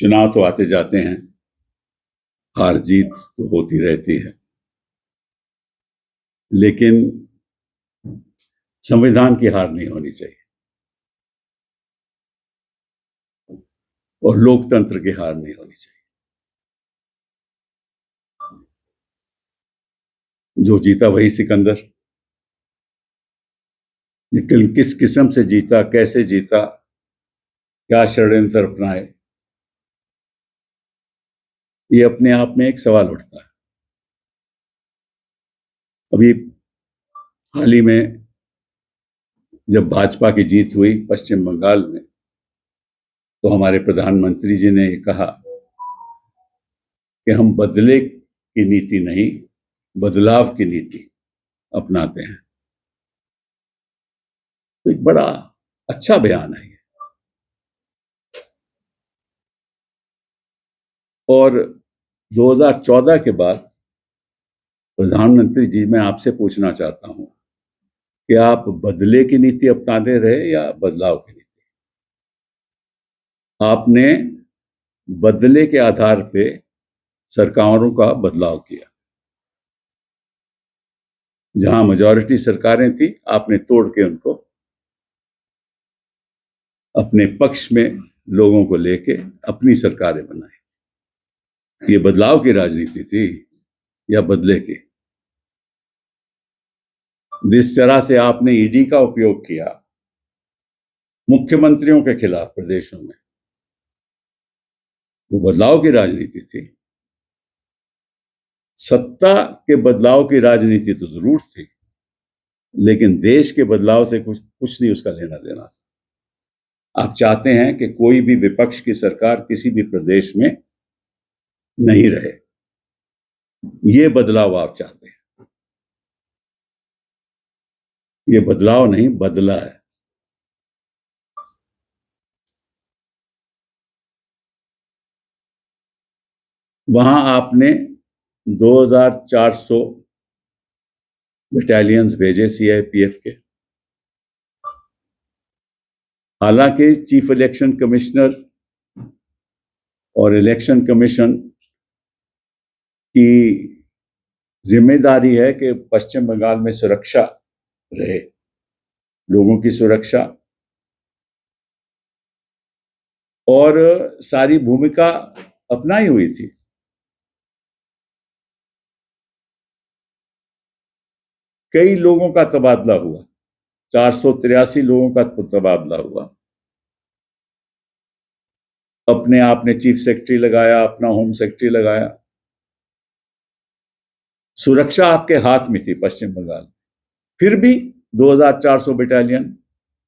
चुनाव तो आते जाते हैं, हार जीत तो होती रहती है, लेकिन संविधान की हार नहीं होनी चाहिए और लोकतंत्र की हार नहीं होनी चाहिए। जो जीता वही सिकंदर। लेकिन किस किस्म से जीता, कैसे जीता, क्या षड्यंत्र अपनाए, ये अपने आप में एक सवाल उठता है। अभी हाल ही में जब भाजपा की जीत हुई पश्चिम बंगाल में, तो हमारे प्रधानमंत्री जी ने कहा कि हम बदले की नीति नहीं, बदलाव की नीति अपनाते हैं। तो एक बड़ा अच्छा बयान है ये। और 2014 के बाद प्रधानमंत्री जी, मैं आपसे पूछना चाहता हूं कि आप बदले की नीति अपनाते रहे या बदलाव की नीति? आपने बदले के आधार पे सरकारों का बदलाव किया। जहां मेजॉरिटी सरकारें थी, आपने तोड़ के उनको अपने पक्ष में लोगों को लेके अपनी सरकारें बनाई। ये बदलाव की राजनीति थी या बदले की? जिस तरह से आपने ईडी का उपयोग किया मुख्यमंत्रियों के खिलाफ प्रदेशों में, वो बदलाव की राजनीति थी। सत्ता के बदलाव की राजनीति तो जरूर थी, लेकिन देश के बदलाव से कुछ नहीं उसका लेना देना था। आप चाहते हैं कि कोई भी विपक्ष की सरकार किसी भी प्रदेश में नहीं रहे, ये बदलाव आप चाहते हैं। ये बदलाव नहीं, बदला है। वहां आपने 2400 बटालियंस भेजे सीआरपीएफ के। हालांकि चीफ इलेक्शन कमिश्नर और इलेक्शन कमीशन की जिम्मेदारी है कि पश्चिम बंगाल में सुरक्षा रहे, लोगों की सुरक्षा, और सारी भूमिका अपनाई हुई थी। कई लोगों का तबादला हुआ, 483 लोगों का तबादला हुआ। अपने आपने चीफ सेक्रेटरी लगाया, अपना होम सेक्रेटरी लगाया। सुरक्षा आपके हाथ में थी पश्चिम बंगाल। फिर भी 2400 बटालियन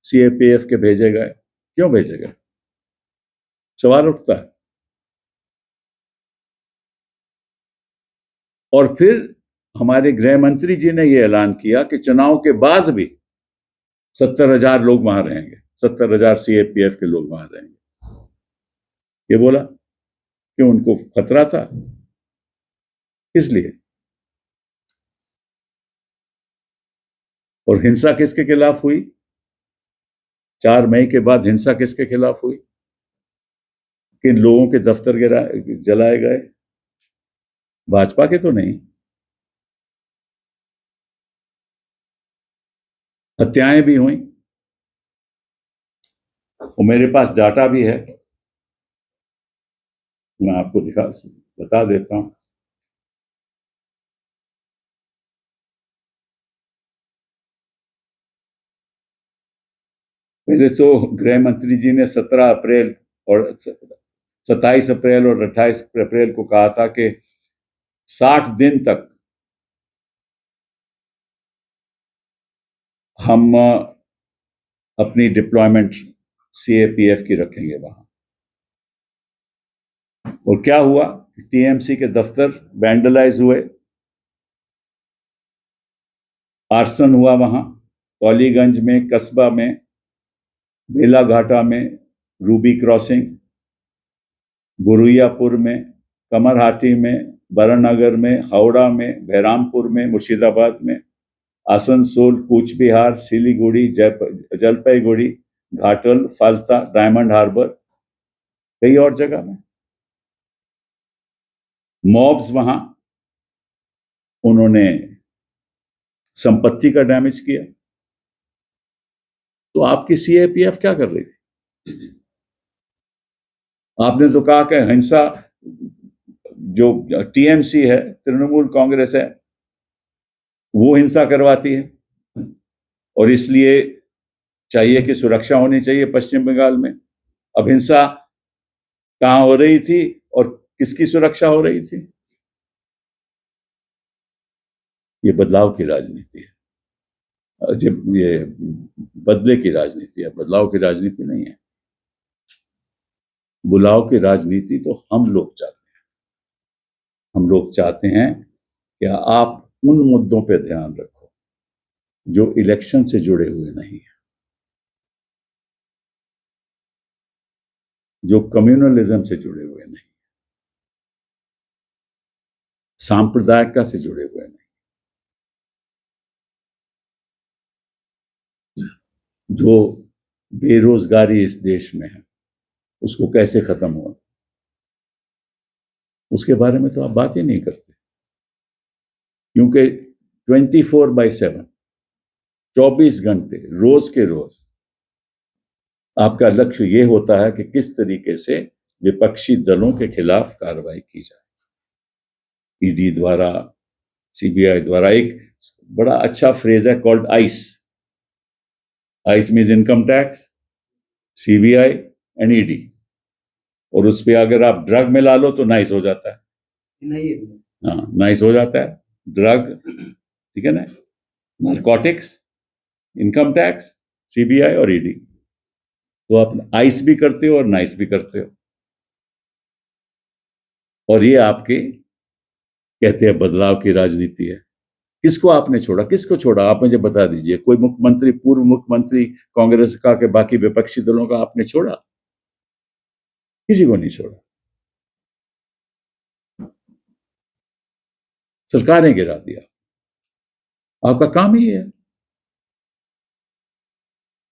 सीएपीएफ के भेजे गए। क्यों भेजे गए? सवाल उठता है। और फिर हमारे गृह मंत्री जी ने यह ऐलान किया कि चुनाव के बाद भी 70,000 लोग वहां रहेंगे, 70,000 सीएपीएफ के लोग वहां रहेंगे। ये बोला कि उनको खतरा था, इसलिए। और हिंसा किसके खिलाफ हुई? 4 मई के बाद हिंसा किसके खिलाफ हुई? किन लोगों के दफ्तर जलाए गए? भाजपा के तो नहीं। हत्याएं भी हुई, और मेरे पास डाटा भी है, मैं आपको बता देता हूं। पहले तो गृह मंत्री जी ने 17 अप्रैल और 27 अप्रैल और 28 अप्रैल को कहा था कि 60 दिन तक हम अपनी डिप्लॉयमेंट सीएपीएफ की रखेंगे वहां। और क्या हुआ? टीएमसी के दफ्तर वैंडलाइज हुए, आर्सन हुआ वहां, टॉलीगंज में, कस्बा में, बेलाघाटा में, रूबी क्रॉसिंग, बुरुइयापुर में, कमरहाटी में, बरानगर में, हावड़ा में, बहरामपुर में, मुर्शिदाबाद में, आसनसोल, कूच बिहार, सिलीगुड़ी, जलपाईगुड़ी, घाटल, फाल्ता, डायमंड हार्बर, कई और जगह में। मॉब्स वहां, उन्होंने संपत्ति का डैमेज किया। तो आपकी सीएपीएफ क्या कर रही थी? आपने तो कहा कि हिंसा, जो टीएमसी है, तृणमूल कांग्रेस है, वो हिंसा करवाती है और इसलिए चाहिए कि सुरक्षा होनी चाहिए पश्चिम बंगाल में। अब हिंसा कहां हो रही थी और किसकी सुरक्षा हो रही थी? ये बदलाव की राजनीति है, जब ये बदले की राजनीति है, बदलाव की राजनीति नहीं है। बुलाव की राजनीति तो हम लोग चाहते हैं। हम लोग चाहते हैं कि आप उन मुद्दों पे ध्यान रखो जो इलेक्शन से जुड़े हुए नहीं है, जो कम्युनलिज्म से जुड़े हुए नहीं, सांप्रदायिकता से जुड़े हुए नहीं, जो बेरोजगारी इस देश में है उसको कैसे खत्म हुआ, उसके बारे में तो आप बात ही नहीं करते। क्योंकि 24/7, 24 घंटे, रोज के रोज आपका लक्ष्य यह होता है कि किस तरीके से विपक्षी दलों के खिलाफ कार्रवाई की जाए। ईडी द्वारा, सीबीआई द्वारा। एक बड़ा अच्छा फ्रेज है called ice. Ice means income tax, CBI and ED. और उस पर अगर आप ड्रग मिला लो तो नाइस हो जाता है। हाँ, नाइस हो जाता है। ड्रग, ठीक है ना, नारकोटिक्स, इनकम टैक्स, सीबीआई और ईडी। तो आप आइस भी करते हो और नाइस भी करते हो। और ये आपके कहते हैं बदलाव की राजनीति है। किसको आपने छोड़ा, किसको छोड़ा? आप मुझे बता दीजिए। कोई मुख्यमंत्री, पूर्व मुख्यमंत्री कांग्रेस का के बाकी विपक्षी दलों का आपने छोड़ा? किसी को नहीं छोड़ा। सरकारें गिरा दिया। आपका काम ही है।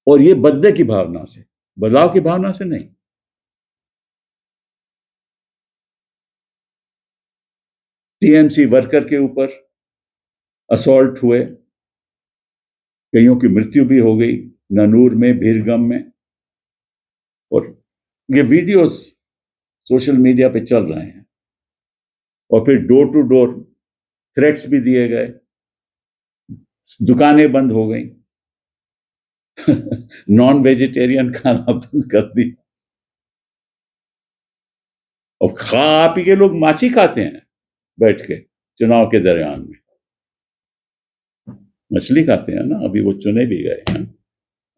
और ये बदले की भावना से, बदलाव की भावना से नहीं। टीएमसी वर्कर के ऊपर असॉल्ट हुए, कईयों की मृत्यु भी हो गई, ननूर में, भीरगम में। और ये वीडियोस सोशल मीडिया पे चल रहे हैं। और फिर डोर टू डोर थ्रेट्स भी दिए गए, दुकानें बंद हो गई, नॉन वेजिटेरियन खाना बंद कर दी। और खा पी के लोग माछी खाते हैं बैठ के चुनाव के दरमियान में। मछली खाते हैं ना, अभी वो चुने भी गए हैं।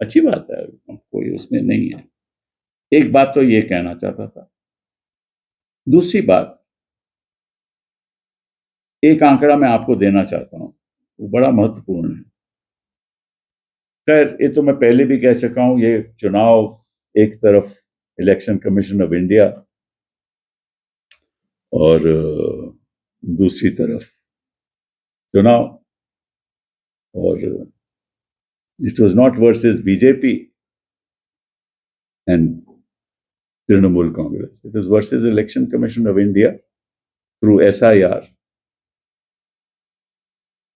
अच्छी बात है, कोई उसमें नहीं है। एक बात तो ये कहना चाहता था। दूसरी बात, एक आंकड़ा मैं आपको देना चाहता हूं, वो बड़ा महत्वपूर्ण है। खैर, ये तो मैं पहले भी कह चुका हूं। ये चुनाव एक तरफ इलेक्शन कमीशन ऑफ इंडिया और दूसरी तरफ चुनाव। और it was not versus BJP and Trinamool Congress. It was versus Election Commission of India through SIR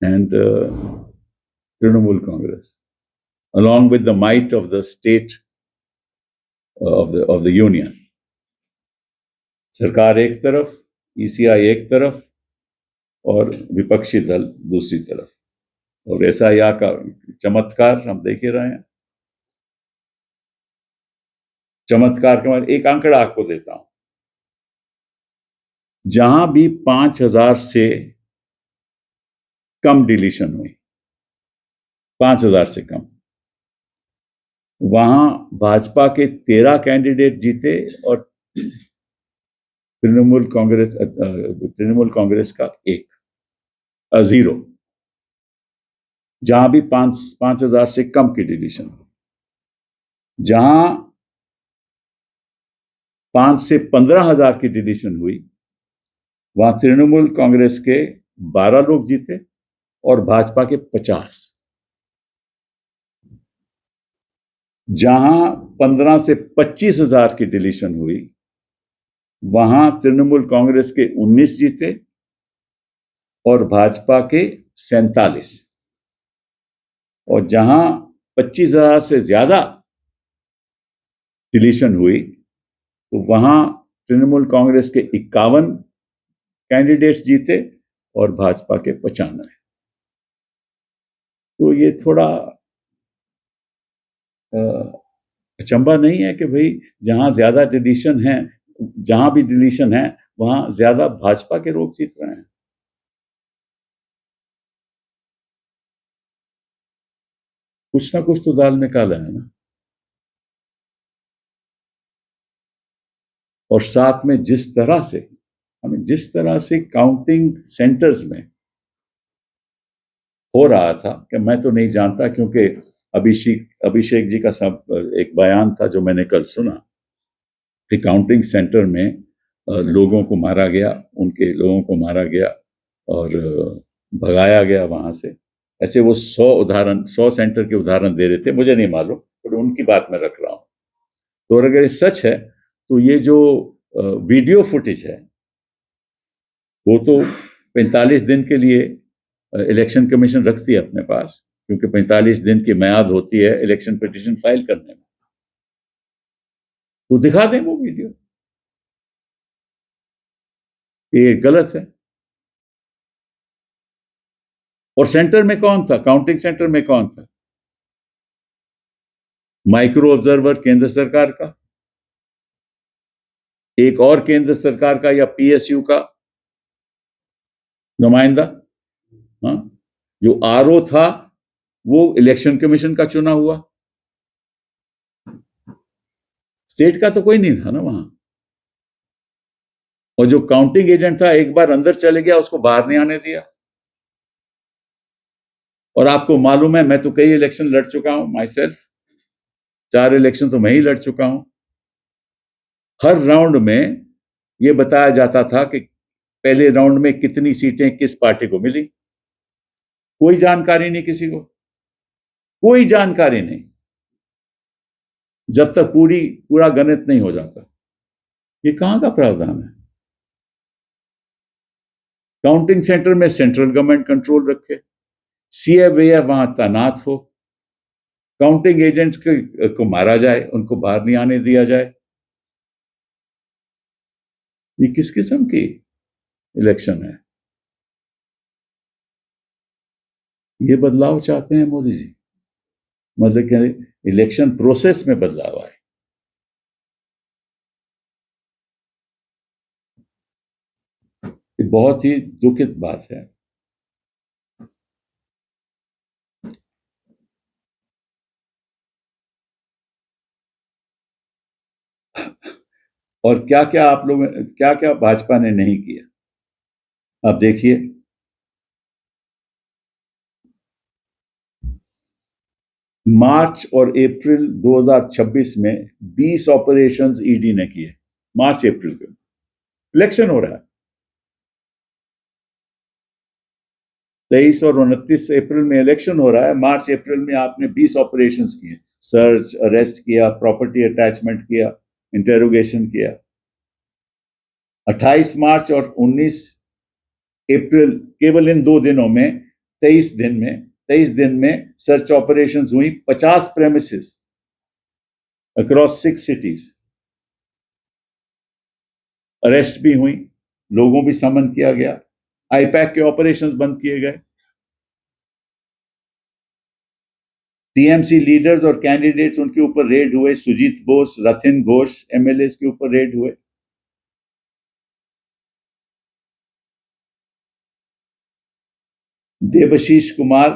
and Trinamool Congress, along with the might of the state of the union. सरकार एक तरफ, ECI एक तरफ और विपक्षी दल दूसरी तरफ। और SIR का चमत्कार हम देख ही रहे हैं। चमत्कार के बाद एक आंकड़ा आपको देता हूं। जहां भी 5,000 से कम डिलीशन हुई, 5,000 से कम, वहां भाजपा के 13 कैंडिडेट जीते और तृणमूल कांग्रेस का 0। जहां भी 5,000 से कम की डिलीशन, जहां 5 से 15,000 की डिलीशन हुई, वहां तृणमूल कांग्रेस के 12 लोग जीते और भाजपा के 50। जहां 15 से 25,000 की डिलीशन हुई, वहां तृणमूल कांग्रेस के 19 जीते और भाजपा के 47। और जहां 25,000 से ज्यादा डिलीशन हुई तो वहां तृणमूल कांग्रेस के 51 कैंडिडेट्स जीते और भाजपा के 95। तो ये थोड़ा अचंभा नहीं है कि भाई जहां ज्यादा डिलीशन है, जहां भी डिलीशन है वहां ज्यादा भाजपा के लोग जीत रहे हैं। कुछ ना कुछ तो दाल में काला है ना। और साथ में जिस तरह से काउंटिंग सेंटर्स में हो रहा था कि मैं तो नहीं जानता, क्योंकि अभिषेक जी का सब एक बयान था जो मैंने कल सुना कि काउंटिंग सेंटर में लोगों को मारा गया, उनके लोगों को मारा गया और भगाया गया वहां से। ऐसे वो 100 सेंटर के उदाहरण दे रहे थे, मुझे नहीं मालूम, पर उनकी बात मैं रख रहा हूं। तो अगर ये सच है तो ये जो वीडियो फुटेज है वो तो 45 दिन के लिए इलेक्शन कमीशन रखती है अपने पास, क्योंकि 45 दिन की म्याद होती है इलेक्शन पिटीशन फाइल करने में। तो दिखा दें वो वीडियो, ये गलत है। और सेंटर में कौन था, काउंटिंग सेंटर में कौन था? माइक्रो ऑब्जर्वर केंद्र सरकार का, एक और केंद्र सरकार का या पीएसयू का नुमाइंदा। हाँ, जो आरओ था वो इलेक्शन कमीशन का चुना हुआ, स्टेट का तो कोई नहीं था ना वहां। और जो काउंटिंग एजेंट था एक बार अंदर चले गया, उसको बाहर नहीं आने दिया। और आपको मालूम है मैं तो कई इलेक्शन लड़ चुका हूं माई सेल्फ, 4 इलेक्शन तो मैं ही लड़ चुका हूं। हर राउंड में यह बताया जाता था कि पहले राउंड में कितनी सीटें किस पार्टी को मिली। कोई जानकारी नहीं किसी को, कोई जानकारी नहीं, जब तक पूरा गणित नहीं हो जाता। ये कहां का प्रावधान है? काउंटिंग सेंटर में सेंट्रल गवर्नमेंट कंट्रोल रखे, सीएफएफ वहां तैनात हो, काउंटिंग एजेंट्स को मारा जाए, उनको बाहर नहीं आने दिया जाए। ये किस किस्म की इलेक्शन है? ये बदलाव चाहते हैं मोदी जी, मतलब कि इलेक्शन प्रोसेस में बदलाव आए। ये बहुत ही दुखित बात है। और क्या क्या आप लोग, क्या क्या भाजपा ने नहीं किया, आप देखिए। मार्च और अप्रैल 2026 में 20 ऑपरेशंस ईडी ने किए, मार्च अप्रैल के। इलेक्शन हो रहा है, 23 और 29 अप्रैल में इलेक्शन हो रहा है, मार्च अप्रैल में आपने 20 ऑपरेशंस किए, सर्च, अरेस्ट किया, प्रॉपर्टी अटैचमेंट किया, इंटेरोगेशन किया। 28 मार्च और 19 अप्रैल, केवल इन 2 दिनों में 23 दिन में सर्च ऑपरेशंस हुई 50 प्रेमिसेस अक्रॉस 6 सिटीज। अरेस्ट भी हुई, लोगों भी समन किया गया, आईपैक के ऑपरेशंस बंद किए गए, टीएमसी लीडर्स और कैंडिडेट्स उनके ऊपर रेड हुए, सुजीत बोस, रथिन घोष एमएलए के ऊपर रेड हुए। देवशीष कुमार,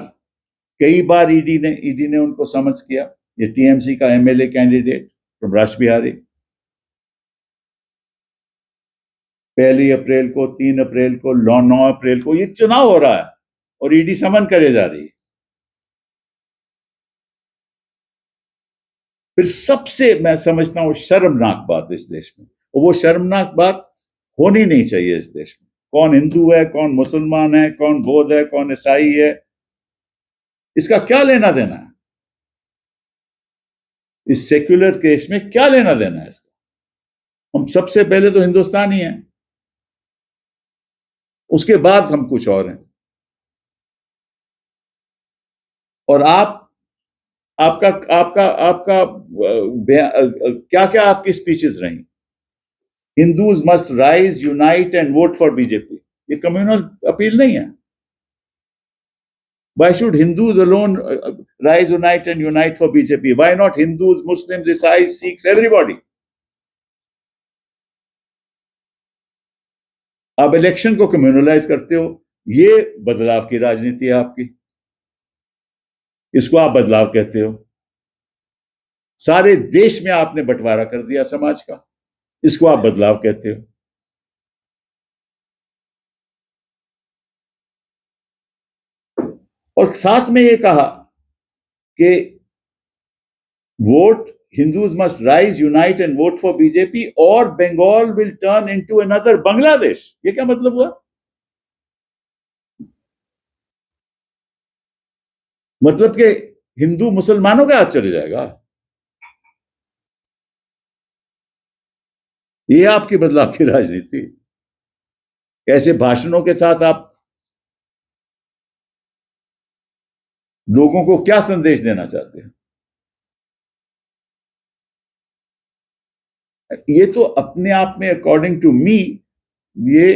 कई बार ईडी ने उनको समझ किया, ये टीएमसी का एमएलए कैंडिडेट फ्रॉम राज बिहारी। 1 अप्रैल को, 3 अप्रैल को, 9 अप्रैल को ये चुनाव हो रहा है और ईडी समन करे जा रही है। फिर सबसे मैं समझता हूं शर्मनाक बात इस देश में, और वो शर्मनाक बात होनी नहीं चाहिए इस देश में, कौन हिंदू है, कौन मुसलमान है, कौन बौद्ध है, कौन ईसाई है, इसका क्या लेना देना है? इस सेक्युलर केस में क्या लेना देना है इसका? हम सबसे पहले तो हिंदुस्तानी हैं, उसके बाद हम कुछ और हैं। और आपका आपका आपका क्या क्या आपकी स्पीचेस रही? Hindus must rise, unite and vote for BJP, ये कम्युनल अपील नहीं है। Why should Hindus alone rise, unite for BJP? Why not Hindus, Muslims, Isais, Sikhs, everybody? आप इलेक्शन को कम्युनलाइज करते हो, ये बदलाव की राजनीति है आपकी, इसको आप बदलाव कहते हो। सारे देश में आपने बंटवारा कर दिया समाज का, इसको आप बदलाव कहते हो। और साथ में ये कहा कि vote, Hindus must rise, unite and vote for BJP or Bengal will turn into another Bangladesh। ये क्या मतलब हुआ? मतलब कि हिंदू मुसलमानों के हाथ चले जाएगा? ये आपकी बदलाव की राजनीति? ऐसे भाषणों के साथ आप लोगों को क्या संदेश देना चाहते हैं? ये तो अपने आप में, अकॉर्डिंग टू मी, ये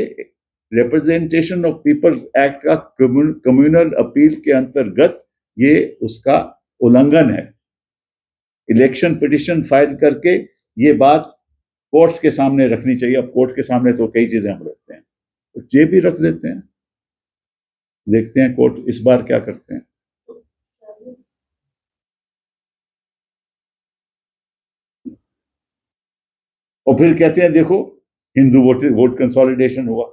रिप्रेजेंटेशन ऑफ पीपल्स एक्ट का कम्युनल अपील के अंतर्गत ये उसका उल्लंघन है। इलेक्शन पिटिशन फाइल करके ये बात कोर्ट्स के सामने रखनी चाहिए। अब कोर्ट के सामने तो कई चीजें हम रखते हैं, तो ये भी रख देते हैं, देखते हैं कोर्ट इस बार क्या करते हैं। और फिर कहते हैं देखो हिंदू वोट कंसोलिडेशन हुआ।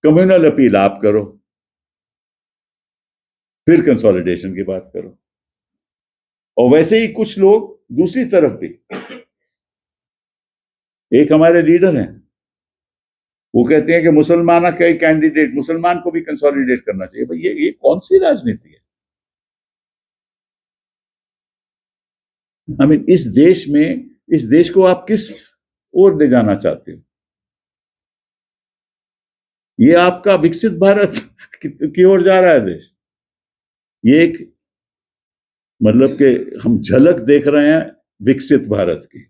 कम्युनल अपील आप करो, फिर कंसोलिडेशन की बात करो। और वैसे ही कुछ लोग दूसरी तरफ भी, एक हमारे लीडर हैं, वो कहते हैं कि मुसलमान का कैंडिडेट, मुसलमान को भी कंसोलिडेट करना चाहिए। भाई ये कौन सी राजनीति है? आई मीन इस देश में, इस देश को आप किस ओर ले जाना चाहते हो? ये आपका विकसित भारत की ओर जा रहा है देश? ये एक मतलब कि हम झलक देख रहे हैं विकसित भारत की,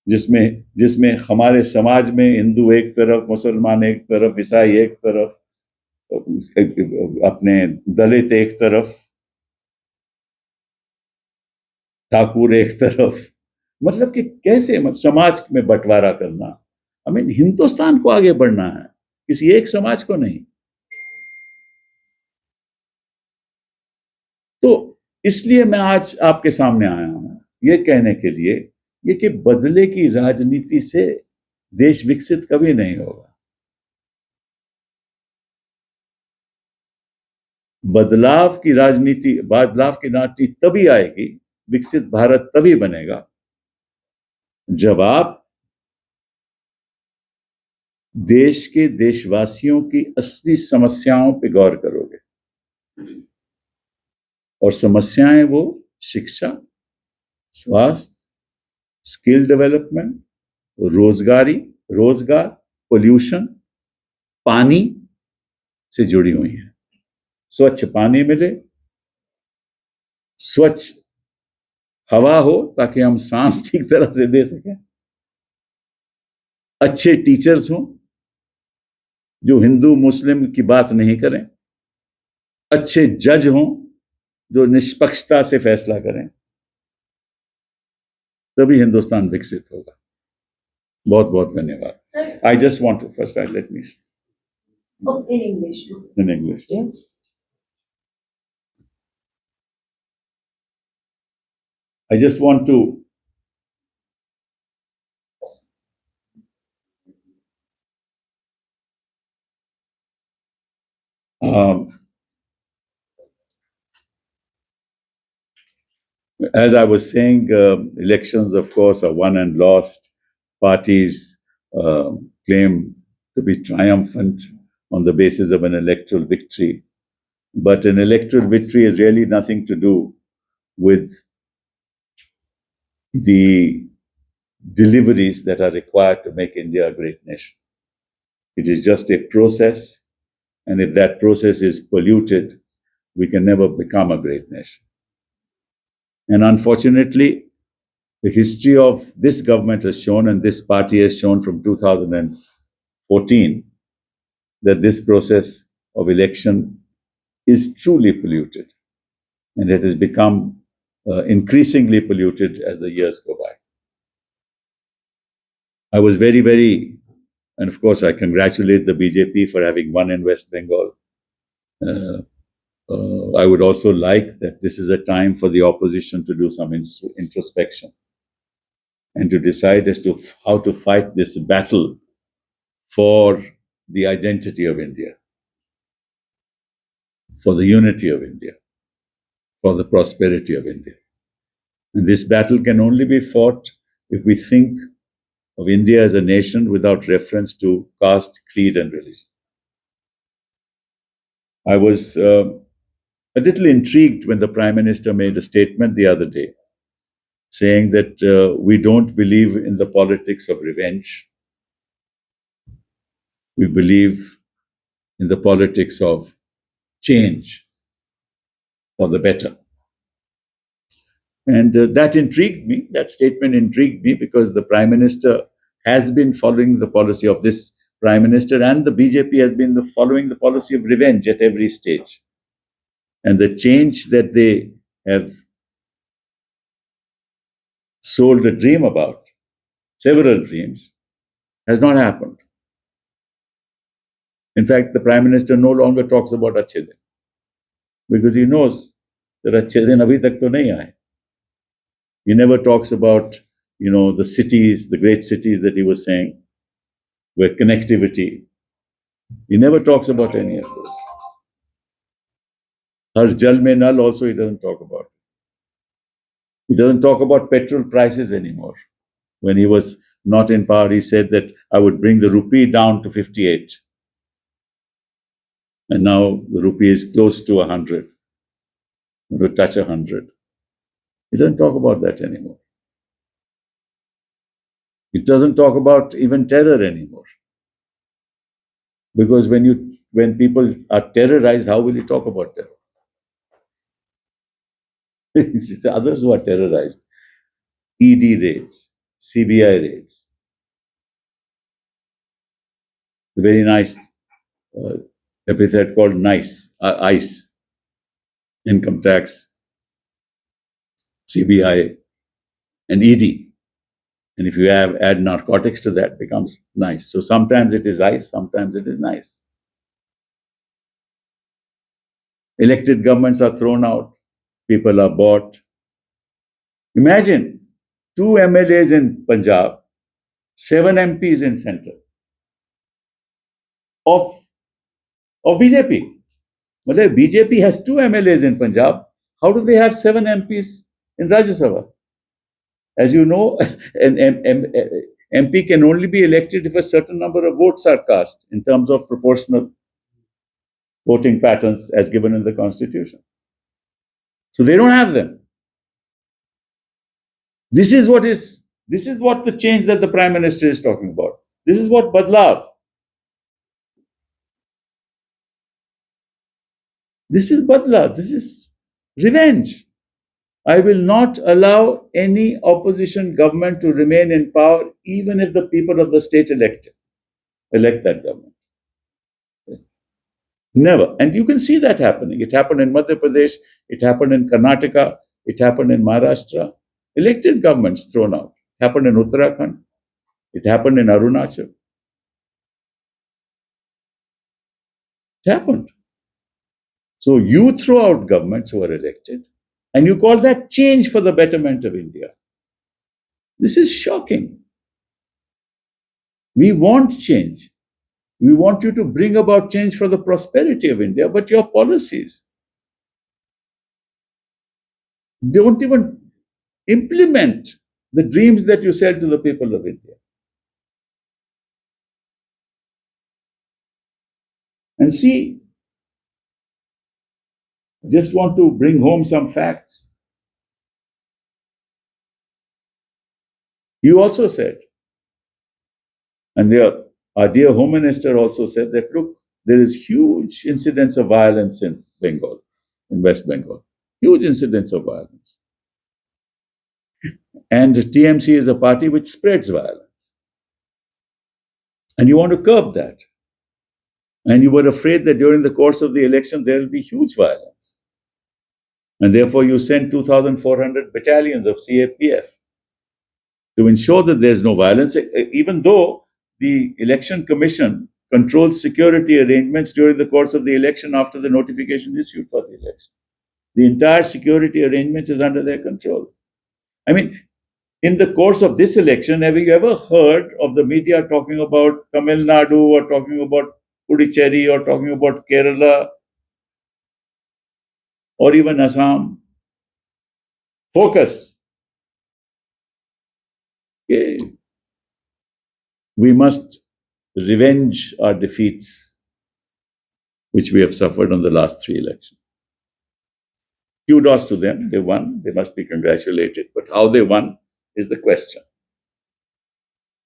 जिसमें जिसमें हमारे समाज में हिंदू एक तरफ, मुसलमान एक तरफ, ईसाई एक तरफ, अपने दलित एक तरफ, ठाकुर एक तरफ, मतलब कि कैसे समाज में बंटवारा करना। आई मीन हिंदुस्तान को आगे बढ़ना है, किसी एक समाज को नहीं। तो इसलिए मैं आज आपके सामने आया हूं ये कहने के लिए ये कि बदले की राजनीति से देश विकसित कभी नहीं होगा। बदलाव की राजनीति तभी आएगी, विकसित भारत तभी बनेगा जब आप देश के देशवासियों की असली समस्याओं पर गौर करोगे। और समस्याएं वो शिक्षा, स्वास्थ्य, स्किल डेवलपमेंट, रोजगार, पोल्यूशन, पानी से जुड़ी हुई हैं। स्वच्छ पानी मिले, स्वच्छ हवा हो ताकि हम सांस ठीक तरह से दे सकें, अच्छे टीचर्स हों जो हिंदू मुस्लिम की बात नहीं करें, अच्छे जज हों जो निष्पक्षता से फैसला करें, तभी हिंदुस्तान विकसित होगा। बहुत बहुत धन्यवाद। I just want to first let me in English. in English. Yes. I just want to as I was saying, elections, of course, are won and lost. Parties claim to be triumphant on the basis of an electoral victory. But an electoral victory is really nothing to do with the deliveries that are required to make India a great nation. It is just a process, and if that process is polluted, we can never become a great nation. And unfortunately, the history of this government has shown, and this party has shown from 2014, that this process of election is truly polluted. And it has become increasingly polluted as the years go by. I was very, and of course, I congratulate the BJP for having won in West Bengal. I would also like that this is a time for the opposition to do some introspection and to decide as to how to fight this battle for the identity of India, for the unity of India, for the prosperity of India. And this battle can only be fought if we think of India as a nation without reference to caste, creed, and religion. I was a little intrigued when the Prime Minister made a statement the other day saying that we don't believe in the politics of revenge. We believe in the politics of change for the better. And that intrigued me. That statement intrigued me because the Prime Minister has been following the policy of this Prime Minister, and the BJP has been following the policy of revenge at every stage. And the change that they have sold a dream about, several dreams, has not happened. In fact, the Prime Minister no longer talks about Achhe Din because he knows that Achhe Din abhi tak to nahi aaye. He never talks about, the cities, the great cities that he was saying, where connectivity. He never talks about any of those. Har Jal Mein Nal also he doesn't talk about. He doesn't talk about petrol prices anymore. When he was not in power, he said that I would bring the rupee down to 58. And now the rupee is close to 100, to touch 100. He doesn't talk about that anymore. It doesn't talk about even terror anymore. Because when people are terrorized, how will you talk about terror? It's others who are terrorized. ED raids, CBI raids. A very nice epithet called NICE, ICE, income tax, CBI, and ED. And if you add narcotics to that, it becomes nice. So sometimes it is ICE, sometimes it is nice. Elected governments are thrown out, people are bought. Imagine 2 MLAs in Punjab, 7 MPs in centre of BJP. Well, BJP has 2 MLAs in Punjab. How do they have 7 MPs in Rajya Sabha? As you know, an MP can only be elected if a certain number of votes are cast in terms of proportional voting patterns as given in the Constitution. So they don't have them. This is what the change that the Prime Minister is talking about. This is what Badlav. This is Badlav. This is revenge. I will not allow any opposition government to remain in power, even if the people of the state elect that government. Never. And you can see that happening. It happened in Madhya Pradesh, it happened in Karnataka, it happened in Maharashtra. Elected governments thrown out. It happened in Uttarakhand, it happened in Arunachal. It happened. So you throw out governments who are elected, and you call that change for the betterment of India. This is shocking. We want change. We want you to bring about change for the prosperity of India, but your policies don't even implement the dreams that you sell to the people of India. And see, just want to bring home some facts. You also said, and our dear Home Minister also said that, look, there is huge incidence of violence in Bengal, in West Bengal. Huge incidence of violence. And TMC is a party which spreads violence. And you want to curb that. And you were afraid that during the course of the election, there will be huge violence. And therefore, you sent 2,400 battalions of CAPF to ensure that there's no violence, even though the Election Commission controls security arrangements during the course of the election after the notification issued for the election. The entire security arrangement is under their control. I mean, in the course of this election, have you ever heard of the media talking about Tamil Nadu or talking about Puducherry or talking about Kerala or even Assam? Focus. Okay. We must revenge our defeats, which we have suffered on the last 3 elections. Kudos to them. They won. They must be congratulated. But how they won is the question.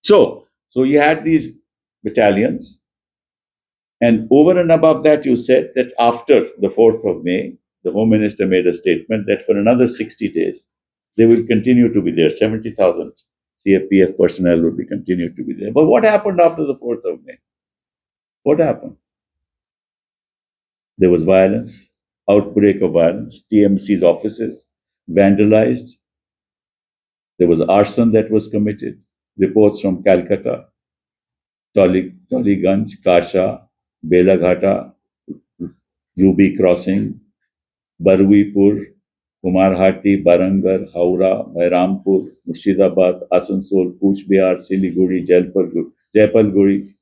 So you had these battalions. And over and above that, you said that after the 4th of May, the Home Minister made a statement that for another 60 days, they will continue to be there. 70,000 CAPF personnel will be continued to be there. But what happened after the 4th of May? What happened? There was violence, outbreak of violence, TMC's offices vandalized. There was arson that was committed. Reports from Calcutta, Toliganj, Kasha, Belaghata, Ruby Crossing, Barwipur, Kumarhati, Barangar, Howrah, Bahrampur, Murshidabad, Asansol, Kuch Bihar, Siliguri, Jaipalguri,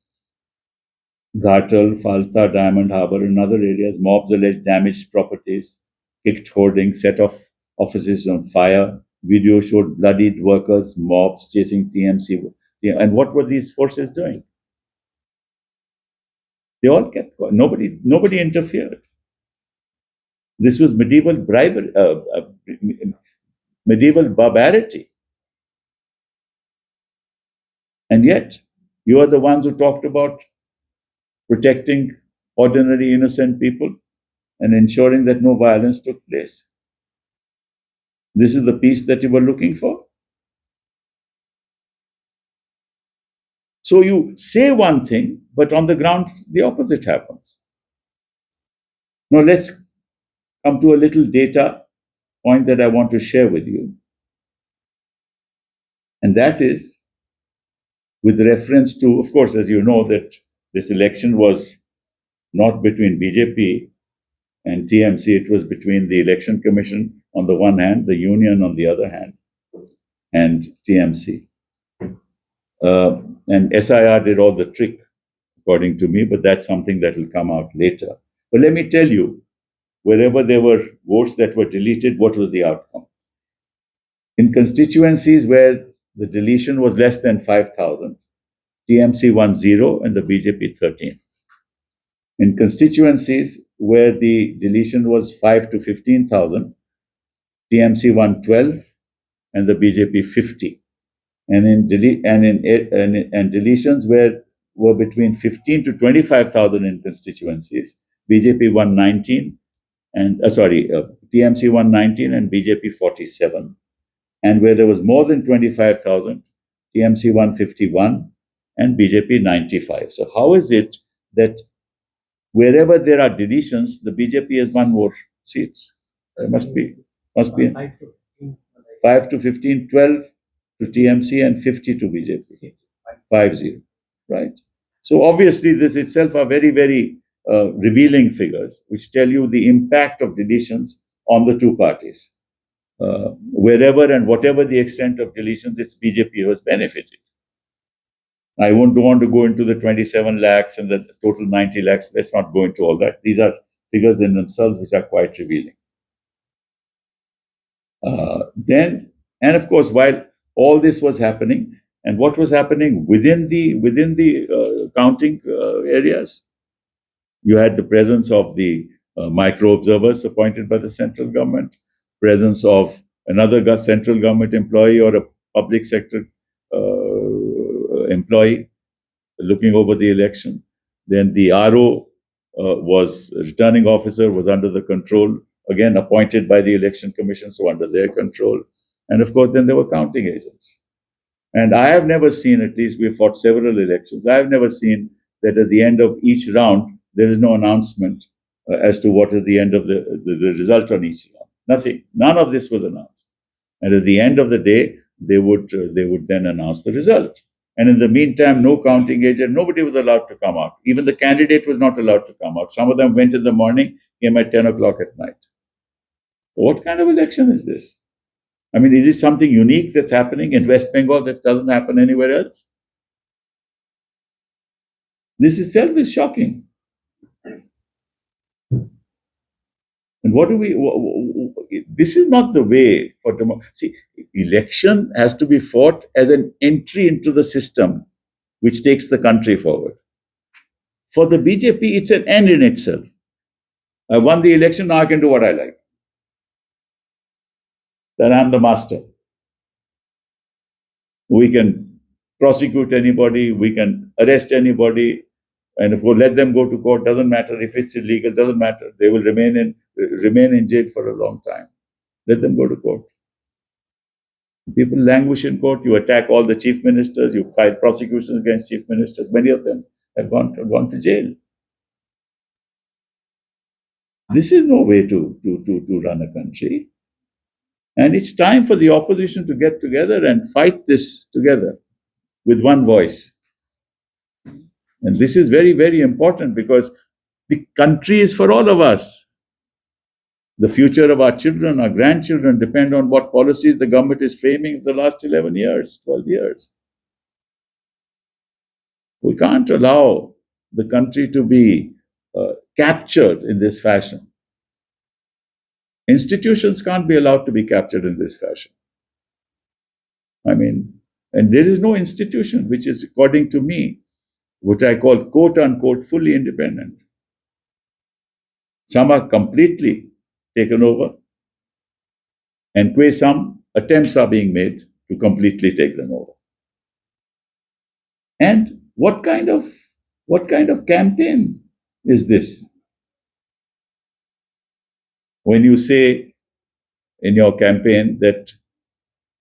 Ghatal, Falta, Diamond Harbour, and other areas. Mobs alleged damaged properties, kicked hoardings, set off offices on fire. Video showed bloodied workers, mobs chasing TMC. And what were these forces doing? They all kept going. Nobody interfered. This was medieval bribery, medieval barbarity. And yet, you are the ones who talked about protecting ordinary innocent people and ensuring that no violence took place. This is the peace that you were looking for. So you say one thing, but on the ground, the opposite happens. Now let's come to a little data point that I want to share with you. And that is with reference to, of course, as you know, that this election was not between BJP and TMC, it was between the Election Commission on the one hand, the union on the other hand, and TMC. And SIR did all the trick, according to me, but that's something that will come out later. But let me tell you, wherever there were votes that were deleted, what was the outcome? In constituencies where the deletion was less than 5,000, TMC won 0 and the BJP 13. In constituencies where the deletion was 5 to 15,000, TMC won 12 and the BJP 50. And in deletions were between 15 to 25,000 in constituencies, BJP won 19 and TMC won 19 and BJP 47. And where there was more than 25,000, TMC won 51 and BJP 95. So how is it that wherever there are deletions, the BJP has won more seats? There must be 5 to 15, 12 to TMC and 50 to BJP. 5-0, right? So obviously this itself are very, very revealing figures which tell you the impact of deletions on the two parties. Wherever and whatever the extent of deletions, it's BJP who has benefited. I don't want to go into the 27 lakhs and the total 90 lakhs. Let's not go into all that. These are figures in themselves which are quite revealing. And of course, while all this was happening, and what was happening within the counting areas, you had the presence of the micro observers appointed by the central government, presence of another central government employee or a public sector employee looking over the election. Then the RO was returning officer, was under the control, again appointed by the election commission, so under their control. And of course, then there were counting agents. And I have never seen, at least we fought several elections, I have never seen that at the end of each round, there is no announcement as to what is the end of the result on each round. Nothing. None of this was announced. And at the end of the day, they would then announce the result. And in the meantime, no counting agent, nobody was allowed to come out. Even the candidate was not allowed to come out. Some of them went in the morning, came at 10 o'clock at night. What kind of election is this? I mean, is it something unique that's happening in West Bengal that doesn't happen anywhere else? This itself is shocking. And what do we? This is not the way for democracy. See, election has to be fought as an entry into the system, which takes the country forward. For the BJP, it's an end in itself. I won the election, now I can do what I like. Then I'm the master. We can prosecute anybody, we can arrest anybody, and if we let them go to court, doesn't matter if it's illegal, doesn't matter. They will remain in jail for a long time. Let them go to court. People languish in court. You attack all the chief ministers. You file prosecutions against chief ministers. Many of them have gone to jail. This is no way to run a country. And it's time for the opposition to get together and fight this together with one voice. And this is very, very important because the country is for all of us. The future of our children, our grandchildren depend on what policies the government is framing for the last 11 years, 12 years. We can't allow the country to be captured in this fashion. Institutions can't be allowed to be captured in this fashion. I mean, and there is no institution which is, according to me, what I call quote unquote fully independent. Some are completely taken over, and some attempts are being made to completely take them over. And what kind of campaign is this? When you say in your campaign that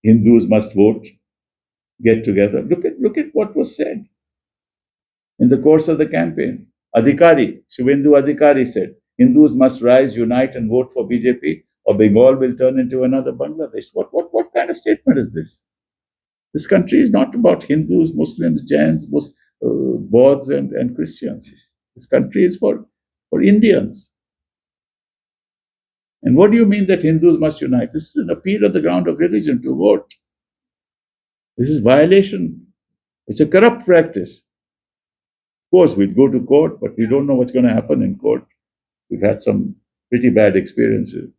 Hindus must vote, get together, look at what was said in the course of the campaign. Adhikari, Shubhendu Adhikari said, Hindus must rise, unite and vote for BJP or Bengal will turn into another Bangladesh. What kind of statement is this? This country is not about Hindus, Muslims, Jains, Bauds and Christians. This country is for Indians. And what do you mean that Hindus must unite? This is an appeal on the ground of religion to vote. This is violation. It's a corrupt practice. Of course, we'd go to court, but we don't know what's going to happen in court. We've had some pretty bad experiences.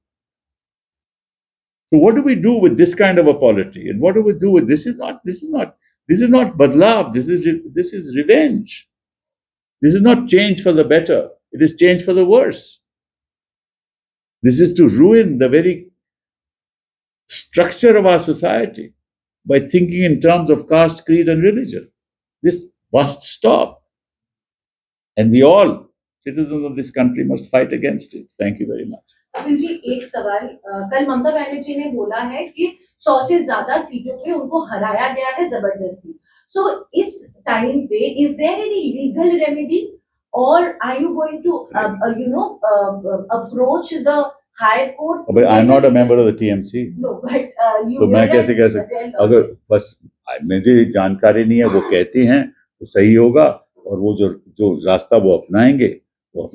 So what do we do with this kind of a polity? And what do we do with this? Is not badlav. This is revenge. This is not change for the better. It is change for the worse. This is to ruin the very structure of our society by thinking in terms of caste, creed, and religion. This must stop. And we all, citizens of this country, must fight against it. Thank you very much. Anil ji, एक सवाल, कल ममता बनर्जी ने बोला है कि 100 से ज्यादा सीटों पे उनको हराया गया है जबरदस्ती. So इस टाइम पे is there any legal remedy or are you going to approach the high court? But I'm not a member of the TMC. No, but you. तो मैं कैसे कह सकता हूँ? अगर बस मुझे जानकारी नहीं है, वो कहती हैं तो सही होगा, और वो जो रास्ता वो अपनाएंगे. No,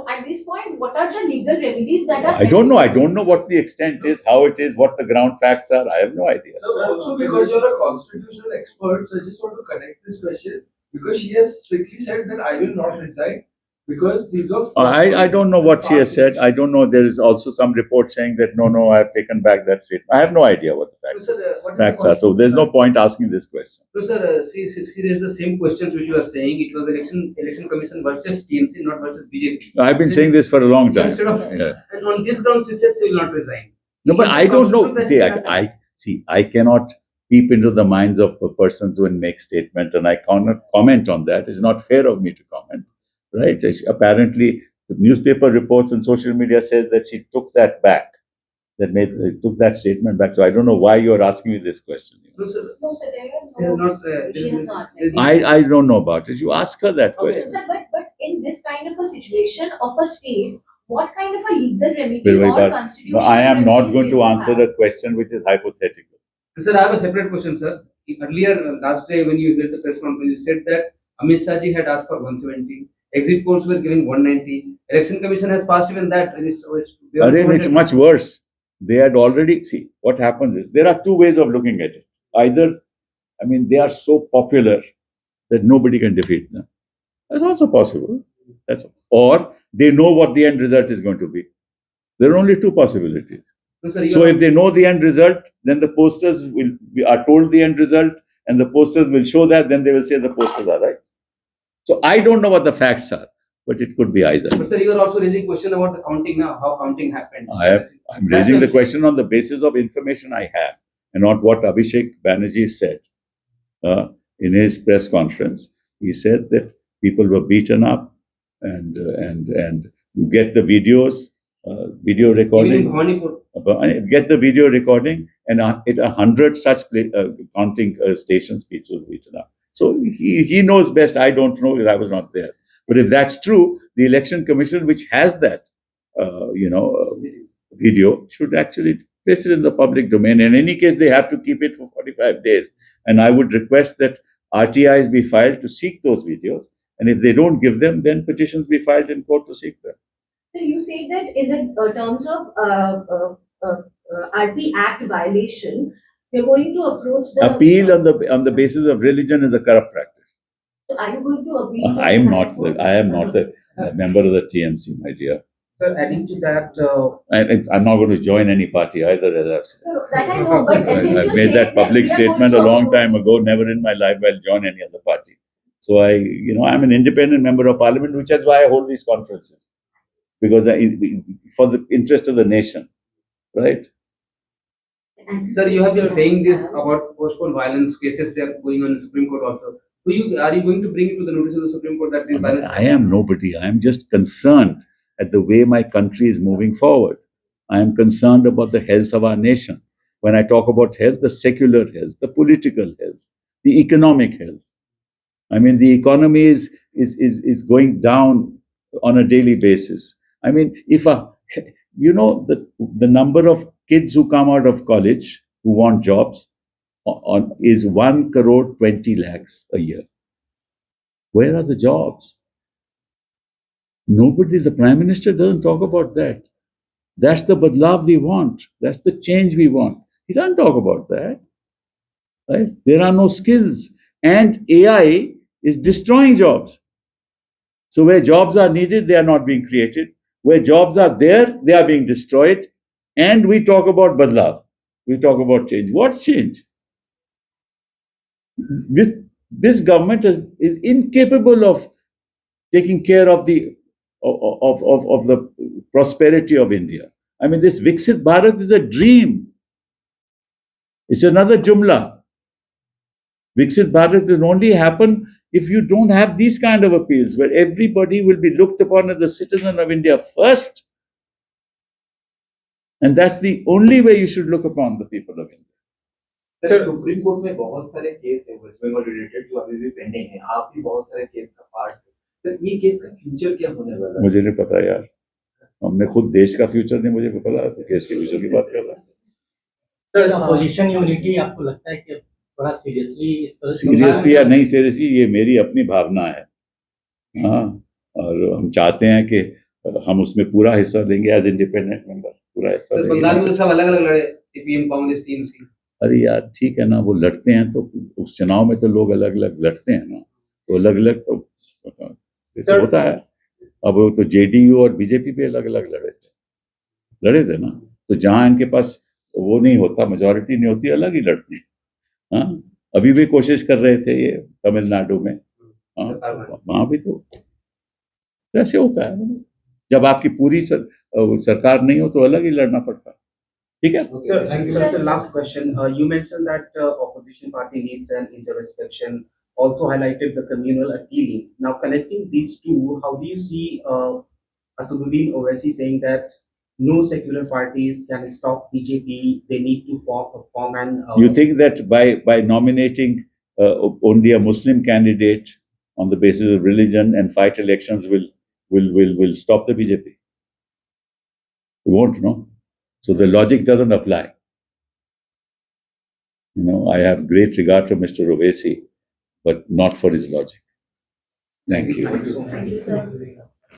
at this point, what are the legal remedies that are? I don't know. I don't know what the extent is, how it is, what the ground facts are. I have no idea. So also because you're a constitutional expert, so I just want to connect this question because she has strictly said that I will not resign because these are. I don't know what she has said. I don't know. There is also some report saying that no, I have taken back that statement. I have no idea what the facts are. So there's no point asking this question. So sir, see, there's the same questions which you are saying. It was election commission versus TMC, not versus BJP. I've been saying this for a long time. And on this ground, she said she will not resign. No, but I don't know. I cannot peep into the minds of the persons who make statement, and I cannot comment on that. It's not fair of me to comment, right? Apparently, the newspaper reports and social media says that she took that back, took that statement back. So I don't know why you're asking me this question. No, sir. No, sir, there They have is no, not, she has not. I don't know about it. You ask her that Okay. question. Sir, but in this kind of a situation of a state, what kind of a legal remedy Very or bad. constitutional No, I am not remedies going will to you answer have? the question which is hypothetical. Sir, I have a separate question, sir. Earlier, last day when you did the press conference, you said that Amit Shah ji had asked for 170. Exit polls were giving 190. Election Commission has passed even that. It's much worse. They had already, see, what happens is, there are two ways of looking at it. Either, I mean, they are so popular that nobody can defeat them. That's also possible. Or they know what the end result is going to be. There are only two possibilities. No, sir, So if they know the end result, then the posters are told the end result, and the posters will show that, then they will say the posters are right. So I don't know what the facts are, but it could be either. But sir, you are also raising question about the counting now, how counting happened. I'm raising the question on the basis of information I have, and not what Abhishek Banerjee said in his press conference. He said that people were beaten up, and you get the videos, video recording. Even in Bhawanipur. Get the video recording, and at 100 such counting stations, people were beaten up. So he knows best. I don't know because I was not there. But if that's true, the Election Commission, which has that, video, should actually place it in the public domain. In any case, they have to keep it for 45 days. And I would request that RTIs be filed to seek those videos. And if they don't give them, then petitions be filed in court to seek them. So you say that in the terms of RP Act violation, you're going to approach the Appeal on the basis of religion is a corrupt practice. So are you going to appeal? I am not the member of the TMC, my dear. Sir, adding to that, I'm not going to join any party either, as I've said. No, that I know, but essentially I've made that public statement a long time ago. Never in my life I'll join any other party. So I'm an independent member of parliament, which is why I hold these conferences, because for the interest of the nation, right? Sir, you have been saying this about postponed violence cases. They are going on the Supreme Court also. Are you going to bring it to the notice of the Supreme Court that this violence? I am nobody. I am just concerned at the way my country is moving forward. I am concerned about the health of our nation. When I talk about health, the secular health, the political health, the economic health. I mean, the economy is going down on a daily basis. I mean, if the number of kids who come out of college who want jobs is 1 crore 20 lakhs a year. Where are the jobs? Nobody, the Prime Minister doesn't talk about that. That's the badlav we want. That's the change we want. He doesn't talk about that. Right? There are no skills. And AI is destroying jobs. So where jobs are needed, they are not being created. Where jobs are there, they are being destroyed. And we talk about badlav. We talk about change. What's change? This government is incapable of taking care of the prosperity of India. I mean, this Viksit Bharat is a dream. It's another jumla. Viksit Bharat will only happen if you don't have these kind of appeals, where everybody will be looked upon as a citizen of India first. And that's the only way you should look upon the people of India. Sir supreme court में बहुत सारे case है waste Bengal related जो अभी भी pending है आप भी बहुत सारे केस का पार्ट है सर ये केस का फ्यूचर क्या होने वाला है मुझे नहीं पता यार हमने खुद देश का फ्यूचर नहीं मुझे पता केस के फ्यूचर की बात कर रहा है सर अपोजिशन यूनिटी आपको लगता है कि बड़ा सीरियसली इस तरह सीरियसली या नहीं सीरियसली ये मेरी अपनी भावना है हाँ और हम चाहते हैं कि हम उसमें पूरा हिस्सा लेंगे एज इंडिपेंडेंट मेंबर पूरा हिस्सा सर बंगाल में तो सब अलग अलग लड़े सीपीएम कांग्रेस टीएमसी अरे यार ठीक है ना वो लड़ते हैं तो उस चुनाव में तो लोग अलग अलग लड़ते हैं ना तो अलग अलग तो होता है अब वो तो जेडीयू और बीजेपी पे अलग अलग लड़े थे ना तो जहां इनके पास वो नहीं होता मेजोरिटी नहीं होती अलग ही लड़ते हैं हाँ अभी भी कोशिश कर रहे थे ये तमिलनाडु में वहां भी तो कैसे होता है जब आपकी पूरी सरकार नहीं हो तो अलग ही लड़ना पड़ता है ठीक है? Sir, sir, last question. You mentioned that opposition party needs an introspection. Also highlighted the communal appealing. Now connecting these two, how do you see Asaduddin Owaisi saying that no secular parties can stop BJP? They need to form an. You think that by nominating only a Muslim candidate on the basis of religion and fight elections will stop the BJP? It won't, no? So the logic doesn't apply. You know, I have great regard for Mr. Owaisi, but not for his logic. Thank you. Thank you, sir.